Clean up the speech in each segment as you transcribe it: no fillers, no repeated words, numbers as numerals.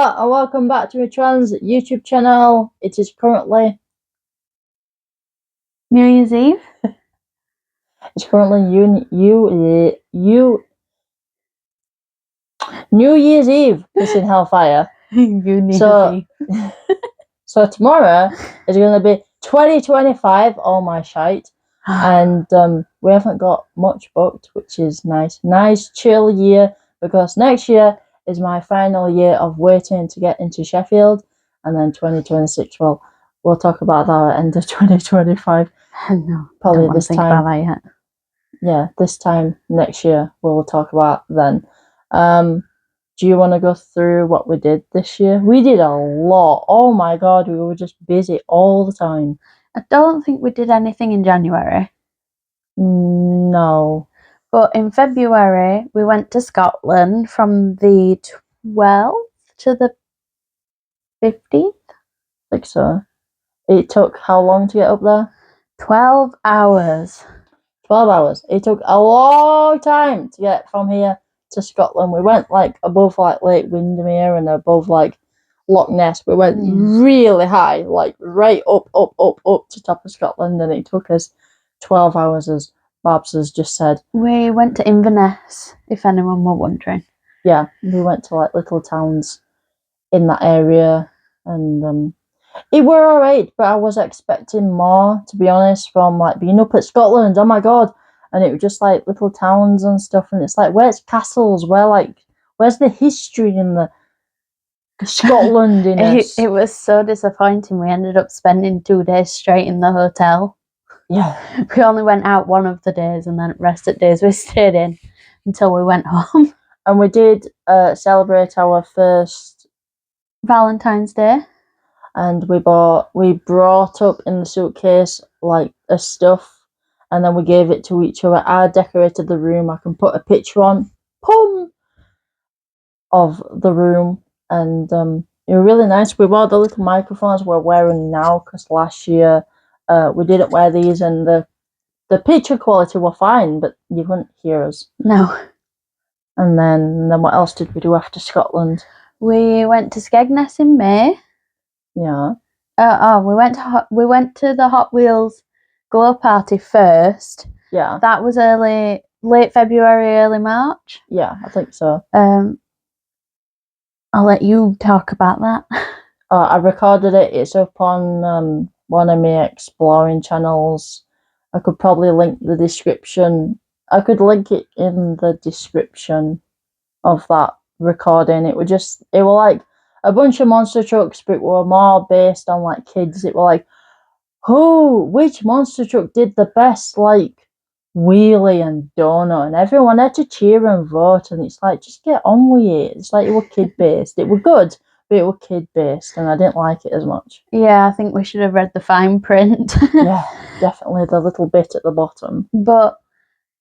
Hola and welcome back to my trans YouTube channel. It is currently New Year's Eve. New Year's Eve. Pissing hellfire. So tomorrow is going to be 2025. All my shite, and we haven't got much booked, which is nice. Nice chill year because next year is my final year of waiting to get into Sheffield, and then 2026. Well, we'll talk about that at end of 2025. No, probably don't this think time. about that yet. Yeah, this time next year we'll talk about then. Do you want to go through what we did this year? We did a lot. Oh my god, we were just busy all the time. I don't think we did anything in January. No. But in February, we went to Scotland from the 12th to the 15th. I think so. It took how long to get up there? 12 hours. 12 hours. It took a long time to get from here to Scotland. We went like above like Lake Windermere and above like Loch Ness. We went really high, like right up to top of Scotland, and it took us 12 hours, as Babs has just said. We went to Inverness, if anyone were wondering. Yeah, we went to like little towns in that area, and it were alright, but I was expecting more, to be honest, from like being up at Scotland. Oh my god. And it was just like little towns and stuff, and it's like, where's castles? Where's the history in the Scotlandiness? It was so disappointing. We ended up spending 2 days straight in the hotel. Yeah. We only went out one of the days, and then rest of the days we stayed in until we went home. And we did celebrate our first Valentine's Day. And we brought up in the suitcase like a stuff, and then we gave it to each other. I decorated the room. I can put a picture on of the room, and it was really nice. We wore the little microphones we're wearing now because last year we didn't wear these, and the picture quality were fine, but you couldn't hear us. No. And then what else did we do after Scotland? We went to Skegness in May. Yeah. We went to the Hot Wheels glow party first. Yeah. That was late February, early March. Yeah, I think so. I'll let you talk about that. I recorded it. It's up on one of my exploring channels. I could probably link the description. I could link it in the description of that recording. It was like a bunch of monster trucks, but were more based on like kids. It were like, which monster truck did the best like wheelie and donut, and everyone had to cheer and vote, and it's like, just get on with it. It's like it were kid based. It were good, but it were kid based, and I didn't like it as much. Yeah, I think we should have read the fine print. Yeah, definitely the little bit at the bottom. But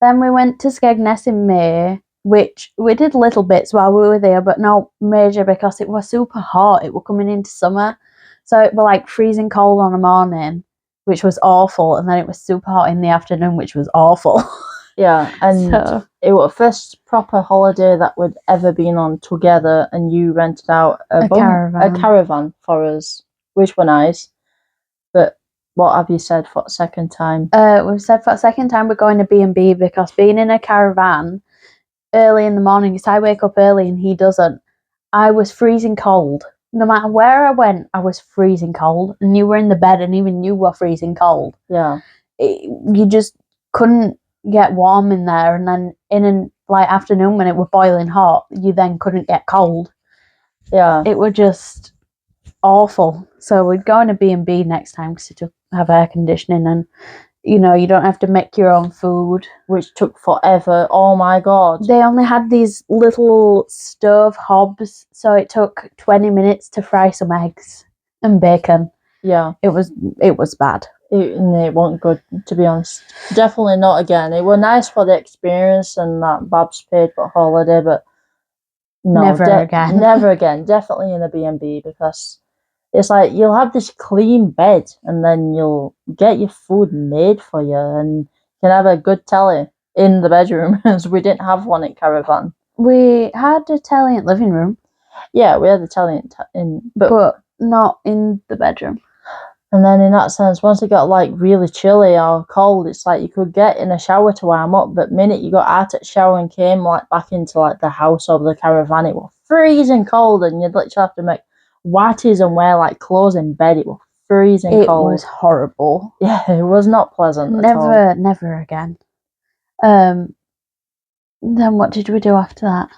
then we went to Skegness in May, which we did little bits while we were there, but no major because it was super hot. It was coming into summer, so it was like freezing cold on a morning, which was awful, and then it was super hot in the afternoon, which was awful. Yeah, and it was the first proper holiday that we'd ever been on together, and you rented out a caravan for us, which were nice. But what have you said for the second time? We've said for the second time we're going to B&B because being in a caravan early in the morning, because I wake up early and he doesn't, I was freezing cold. No matter where I went, I was freezing cold, and you were in the bed and even you were freezing cold. Yeah. You just couldn't get warm in there, and then in an afternoon when it was boiling hot, you then couldn't get cold. Yeah. It was just awful. So we'd go in a B&B next time because it have air conditioning, and you don't have to make your own food, which took forever. Oh my god. They only had these little stove hobs, so it took 20 minutes to fry some eggs and bacon. Yeah. It was bad. It wasn't good, to be honest. Definitely not again. It was nice for the experience and that Babs paid for holiday, but no, never again. Never again. Definitely in a B&B, because it's like you'll have this clean bed and then you'll get your food made for you and you can have a good telly in the bedroom, as we didn't have one at caravan. We had a telly in the living room. Yeah, we had the telly but not in the bedroom. And then in that sense, once it got like really chilly or cold, it's like you could get in a shower to warm up, but minute you got out of the shower and came like back into like the house or the caravan, it was freezing cold, and you'd literally have to make whities and wear like clothes in bed. It was freezing cold. It was horrible. Yeah, it was not pleasant at all. Never again. Then what did we do after that?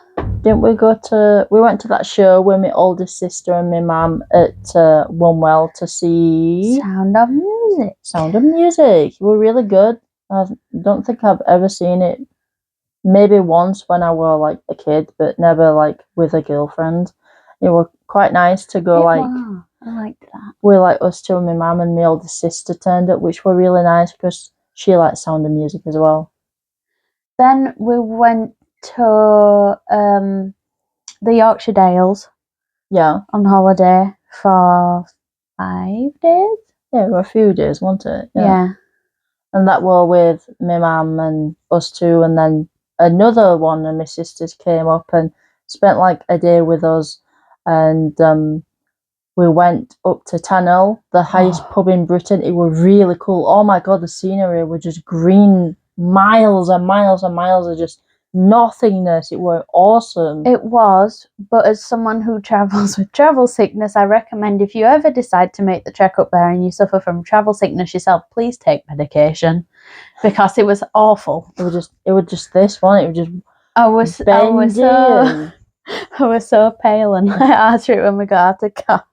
Didn't we we went to that show with my oldest sister and my mum at Onewell to see Sound of Music. Sound of Music. It was really good. I don't think I've ever seen it. Maybe once when I was like a kid, but never like with a girlfriend. It was quite nice to go I liked that. We like us two and my mum and my oldest sister turned up, which were really nice because she likes Sound of Music as well. Then we went to the Yorkshire Dales. Yeah. On holiday for 5 days. Yeah, it were a few days, wasn't it? Yeah. And that were with my mum and us two, and then another one of my sisters came up and spent like a day with us, and we went up to Tannel, the highest pub in Britain. It was really cool. Oh my god, the scenery was just green, miles and miles and miles of just nothingness. It was awesome. It was, but as someone who travels with travel sickness, I recommend if you ever decide to make the trek up there and you suffer from travel sickness yourself, please take medication, because it was awful. It was just this one. It was just I was so pale and my heart rate when we got out of the car.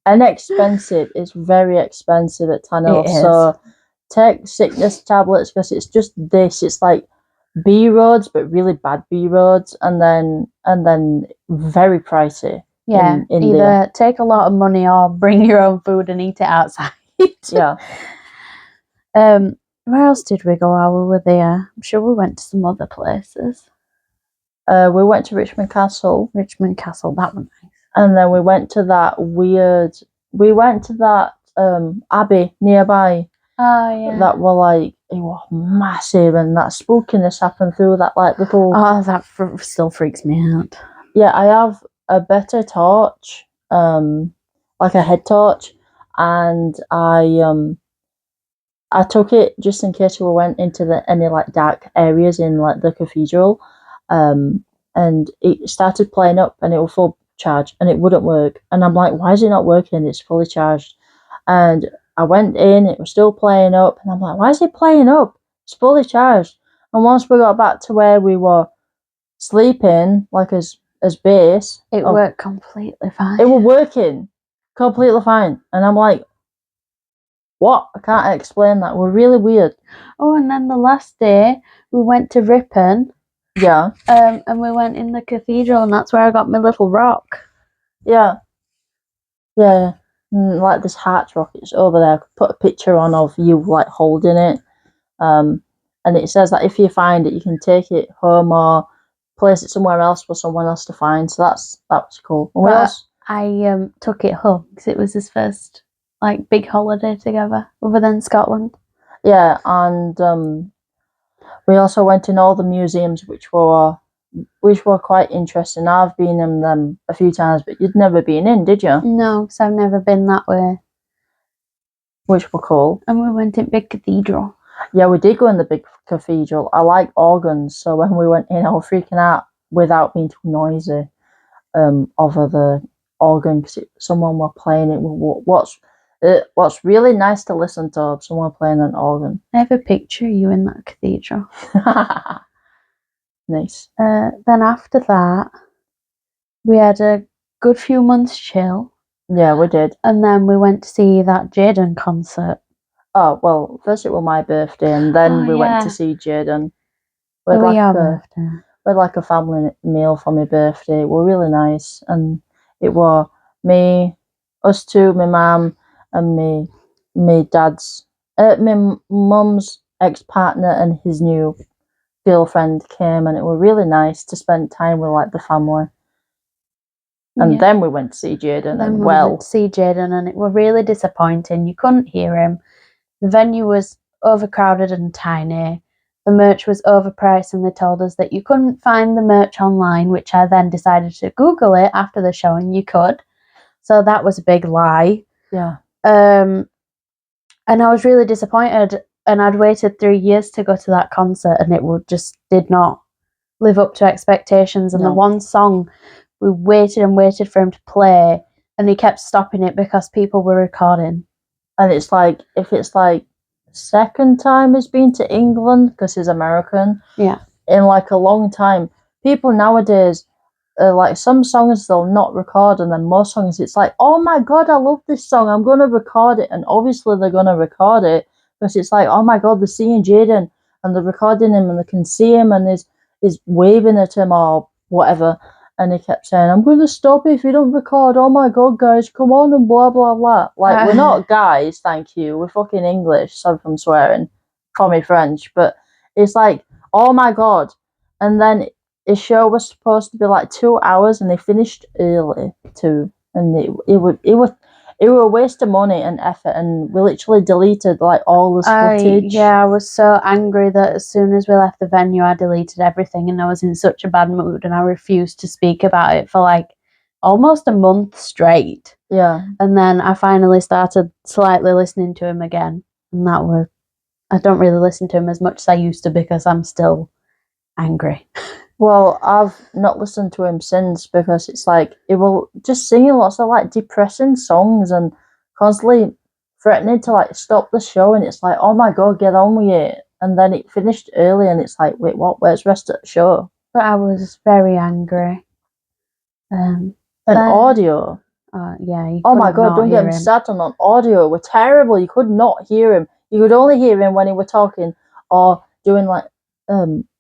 And expensive. It's very expensive at Tannel. So take sickness tablets, because it's just this. It's like B roads, but really bad B roads, and then very pricey. Yeah, either take a lot of money or bring your own food and eat it outside. Yeah. Where else did we go while we were there? I'm sure we went to some other places. We went to Richmond Castle. Richmond Castle, that was nice. And then we went to that abbey nearby. Oh, yeah. That were like, it was massive, and that spookiness happened through that like little... Oh, that still freaks me out. Yeah, I have a better torch, like a head torch, and I took it just in case we went into any like dark areas in like the cathedral, and it started playing up, and it was full charge, and it wouldn't work, and I'm like, why is it not working? It's fully charged. And I went in, it was still playing up, and I'm like, why is it playing up? It's fully charged. And once we got back to where we were sleeping, like as base, it worked completely fine. It was working completely fine, and I'm like, what? I can't explain that. We're really weird. Oh, and then the last day we went to Ripon. Yeah. And we went in the cathedral, and that's where I got my little rock. Yeah. Yeah. Like this heart rock, it's over there. I could put a picture on of you like holding it. And it says that if you find it, you can take it home or place it somewhere else for someone else to find. So that was cool. And I took it home because it was his first like big holiday together, other than Scotland. Yeah, and we also went in all the museums, which were quite interesting. I've been in them a few times, but you'd never been in, did you? No, because I've never been that way. Which were cool. And we went in big cathedral. Yeah, we did go in the big cathedral. I like organs, so when we went in, I was freaking out without being too noisy over the organ, because someone were playing it. What's really nice to listen to, someone playing an organ. I have a picture of you in that cathedral. Nice. Then after that, we had a good few months chill. Yeah, we did. And then we went to see that Jaden concert. Oh, well, first it was my birthday, and then we went to see Jaden. We had like a family meal for my birthday. It was really nice, and it was me, us two, my mum, and my dad's, my mum's ex-partner and his new girlfriend came, and it was really nice to spend time with like the family. And then we went to see Jaden. Went to see Jaden, and it was really disappointing. You couldn't hear him. The venue was overcrowded and tiny. the merch was overpriced and they told us that you couldn't find the merch online, which I then decided to Google it after the show and you could. So that was a big lie. Yeah. And I was really disappointed, and I'd waited 3 years to go to that concert and it just did not live up to expectations. And No. the one song, we waited and waited for him to play and he kept stopping it because people were recording. And it's like, if it's like second time he's been to England, because he's American, Yeah. in like a long time, people nowadays, like some songs they'll not record, and then most songs it's like, oh my god, I love this song, I'm gonna record it. And obviously they're gonna record it because it's like, oh my god, they're seeing Jaden and they're recording him and they can see him and he's waving at him or whatever. And he kept saying, I'm gonna stop if you don't record, oh my god guys, come on, and blah blah blah. Like, we're not guys, thank you, we're fucking English, sorry if I'm swearing, call me French. But it's like, oh my god. And then his show was supposed to be like 2 hours and they finished early too. And it was a waste of money and effort, and we literally deleted like all this footage. I was so angry that as soon as we left the venue I deleted everything, and I was in such a bad mood and I refused to speak about it for like almost a month straight. Yeah. And then I finally started slightly listening to him again, and I don't really listen to him as much as I used to because I'm still angry. Well, I've not listened to him since because it's like he will just singing lots of like depressing songs and constantly threatening to like stop the show, and it's like, oh my god, get on with it. And then it finished early and it's like, wait, what? Where's the rest of the show? But I was very angry. And audio. Yeah. Oh my god, don't get me started on audio. We're terrible. You could not hear him. You could only hear him when he were talking or doing like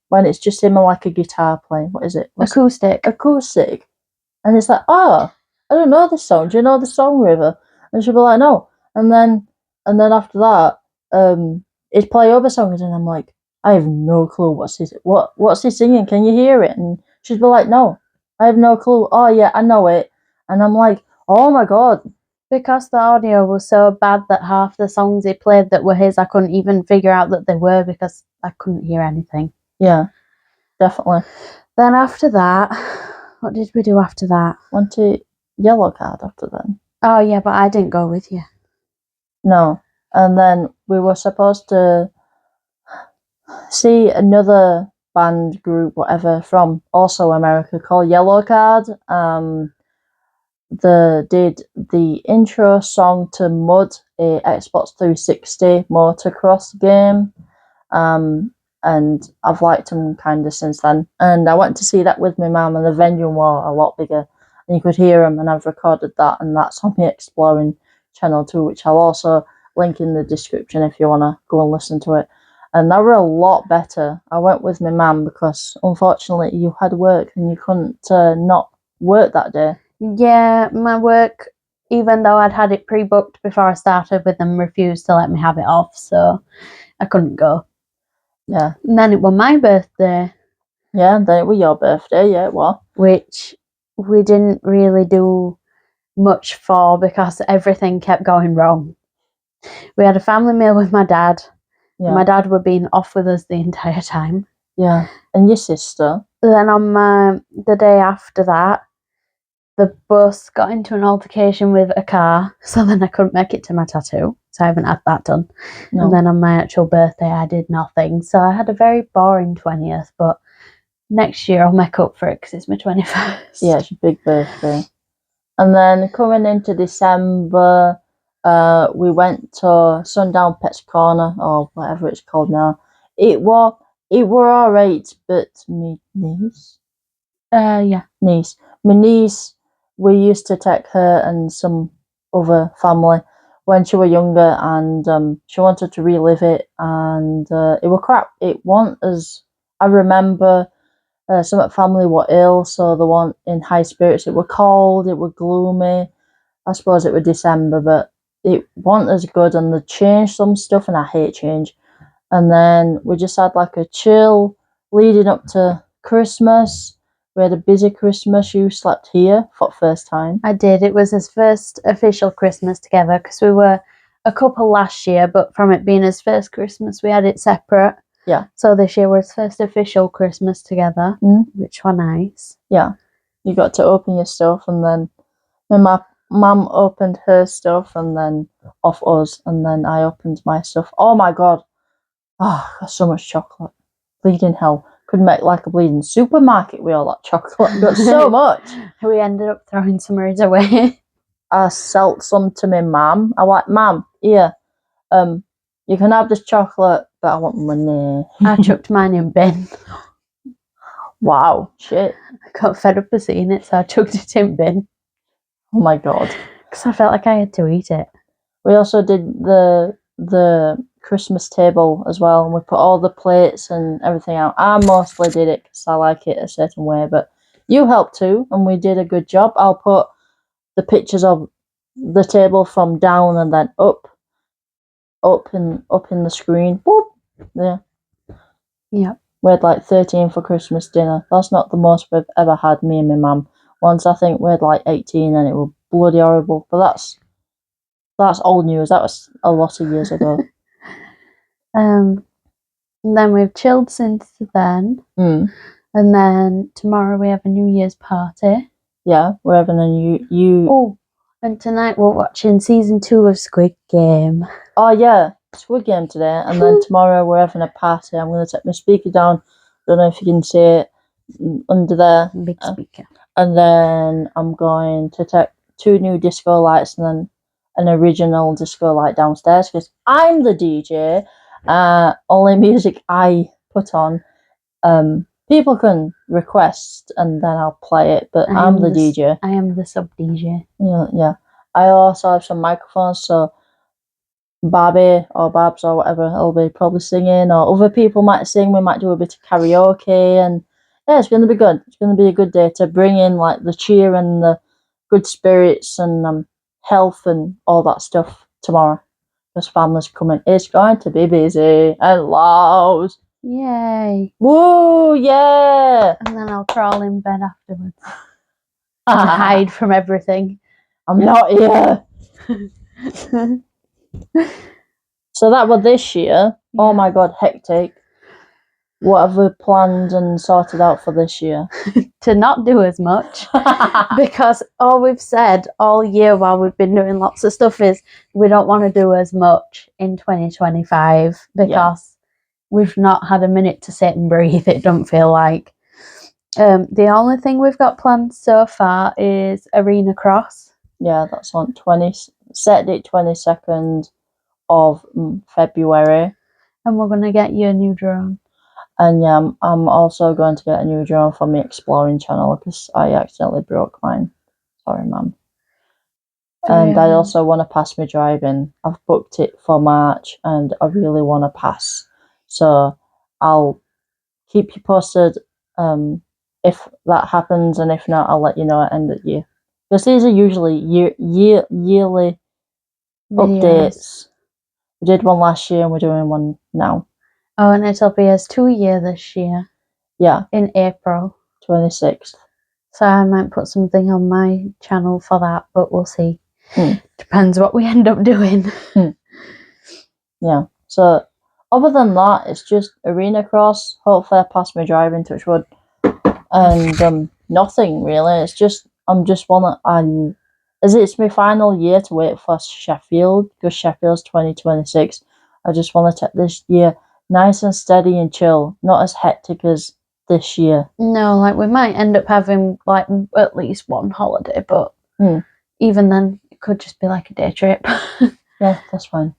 when it's just him and like a guitar playing. What is it? Acoustic. And it's like, oh, I don't know this song. Do you know the song, River? And she'll be like, no. And then after that, he'd play other songs, and I'm like, I have no clue what's he singing. Can you hear it? And she'd be like, no, I have no clue. Oh yeah, I know it. And I'm like, oh my god. Because the audio was so bad that half the songs he played that were his, I couldn't even figure out that they were because I couldn't hear anything. Yeah, definitely. Then after that, what did we do after that? Went to YELLOWCARD after then. Oh yeah, but I didn't go with you. No. And then we were supposed to see another band group, whatever, from also America called YELLOWCARD. They did the intro song to Mud, a Xbox 360 motocross game. And I've liked them kind of since then. And I went to see that with my mum, and the venue was a lot bigger. And you could hear them, and I've recorded that, and that's on the Exploring channel too, which I'll also link in the description if you want to go and listen to it. And they were a lot better. I went with my mum because, unfortunately, you had work and you couldn't not work that day. Yeah, my work, even though I'd had it pre-booked before I started with them, refused to let me have it off, so I couldn't go. Yeah. And then it was my birthday. Yeah, and then it was your birthday, yeah, it was. Which we didn't really do much for because everything kept going wrong. We had a family meal with my dad. Yeah. My dad would been off with us the entire time. Yeah, and your sister. Then on the day after that, the bus got into an altercation with a car, so then I couldn't make it to my tattoo, so I haven't had that done. No. And then on my actual birthday, I did nothing, so I had a very boring 20th, but next year I'll make up for it because it's my 21st. Yeah, it's your big birthday. And then coming into December, we went to Sundown Pets Corner, or whatever it's called now. It were alright, but my niece. My niece, we used to take her and some other family when she was younger, and she wanted to relive it, and it was crap. It wasn't as I remember. Some of the family were ill, so they weren't in high spirits. It was cold, it was gloomy. I suppose it was December, but it wasn't as good, and they changed some stuff, and I hate change. And then we just had like a chill leading up to Christmas. We had a busy Christmas. You slept here for the first time. I did. It was his first official Christmas together because we were a couple last year, but from it being his first Christmas, we had it separate. Yeah. So this year was first official Christmas together, which were nice. Yeah. You got to open your stuff, and then my mum opened her stuff, and then off us, and then I opened my stuff. Oh my god. Oh, got so much chocolate. Bleeding hell. Could make like a bleeding supermarket with all that chocolate. Got so much. We ended up throwing some of it away. I sold some to my mum. I like, Mum, here, you can have this chocolate, but I want money. I chucked mine in bin. Wow, shit. I got fed up of seeing it, so I chucked it in bin. Oh my god. Because I felt like I had to eat it. We also did the Christmas table as well, and we put all the plates and everything out. I mostly did it because I like it a certain way, but you helped too, and we did a good job. I'll put the pictures of the table from down and then up in the screen. Whoop. Yeah. Yep. We had like 13 for Christmas dinner. That's not the most we've ever had, me and my mum. Once I think we had like 18 and it was bloody horrible. But that's old news. That was a lot of years ago. And then we've chilled since then. And then tomorrow we have a New Year's party. Yeah, we're having a new. Oh, and tonight we're watching season 2 of Squid Game. Oh yeah, Squid Game today, and then tomorrow we're having a party. I'm going to take my speaker down. Don't know if you can see it under there. Big speaker. And then I'm going to take 2 new disco lights and then an original disco light downstairs because I'm the DJ. Only music I put on, people can request and then I'll play it, but I'm the DJ. I am the sub DJ. Yeah. I also have some microphones, so Barbie or Babs or whatever will be probably singing, or other people might sing. We might do a bit of karaoke, and yeah, it's going to be good. It's going to be a good day to bring in like the cheer and the good spirits and health and all that stuff tomorrow. Because family's coming. It's going to be busy and loud. Yay. Woo, yeah. And then I'll crawl in bed afterwards to hide from everything. I'm not here. So that was this year. Yeah. Oh my god, hectic. What have we planned and sorted out for this year? To not do as much. Because all we've said all year while we've been doing lots of stuff is we don't want to do as much in 2025 because we've not had a minute to sit and breathe, it don't feel like. The only thing we've got planned so far is Arena Cross. Yeah, that's on Saturday 22nd of February. And we're going to get you a new drone. And yeah, I'm also going to get a new drone for my exploring channel because I accidentally broke mine. Sorry, Mum. And I also want to pass my driving. I've booked it for March and I really want to pass. So I'll keep you posted if that happens, and if not, I'll let you know at end of the year. Because these are usually yearly updates. We did one last year and we're doing one now. Oh, and it'll be as 2-year this year. Yeah. In April. 26th. So I might put something on my channel for that, but we'll see. Depends what we end up doing. Yeah. So other than that, it's just Arena Cross. Hopefully I pass my driving, touch wood. And nothing really. It's just as it's my final year to wait for Sheffield, because Sheffield's 2026. I just want to take this year nice and steady and chill, not as hectic as this year. No, like we might end up having like at least one holiday, but even then it could just be like a day trip. Yeah, that's fine.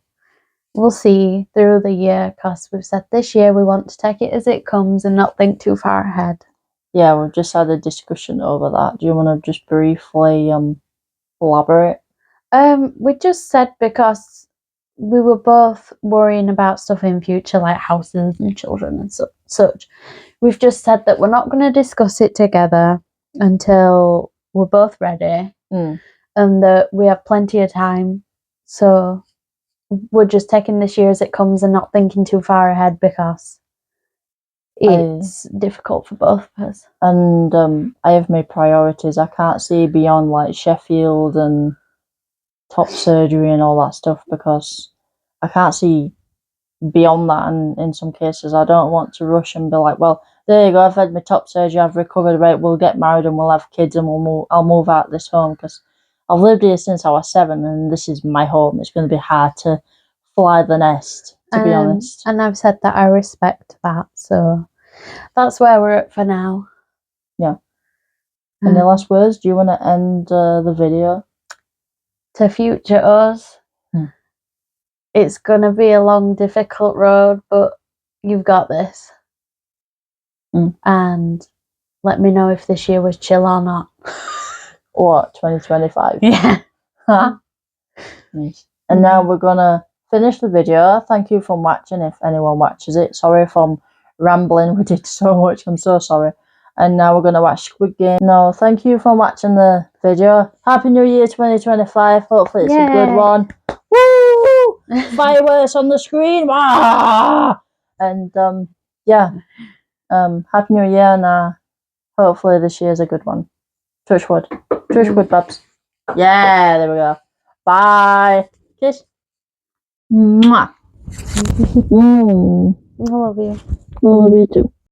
We'll see through the year, because we've said this year we want to take it as it comes and not think too far ahead. Yeah, we've just had a discussion over that. Do you want to just briefly elaborate? We just said because we were both worrying about stuff in future, like houses and children and such. We've just said that we're not going to discuss it together until we're both ready, and that we have plenty of time. So we're just taking this year as it comes and not thinking too far ahead, because it's difficult for both of us. And I have my priorities. I can't see beyond like Sheffield and top surgery and all that stuff, because I can't see beyond that, and in some cases I don't want to rush and be like, well, there you go, I've had my top surgery, I've recovered, right, we'll get married and we'll have kids and I'll move out of this home, because I've lived here since I was 7 and this is my home. It's going to be hard to fly the nest, to be honest. And I've said that I respect that, so that's where we're at for now. Yeah. Any last words? Do you want to end the video? To future us, it's going to be a long, difficult road, but you've got this. And let me know if this year was chill or not. What, 2025? Yeah. Nice. And now we're going to finish the video. Thank you for watching, if anyone watches it. Sorry if I'm rambling. We did so much. I'm so sorry. And now we're going to watch Squid Game. No, thank you for watching the video. Happy New Year 2025. Hopefully it's a good one. Woo! Fireworks on the screen. Wah! And yeah. Happy New Year, and hopefully this year's a good one. Touch wood. Touch wood, Babs. Yeah, there we go. Bye. Kiss. Mwah. I love you. I love you too.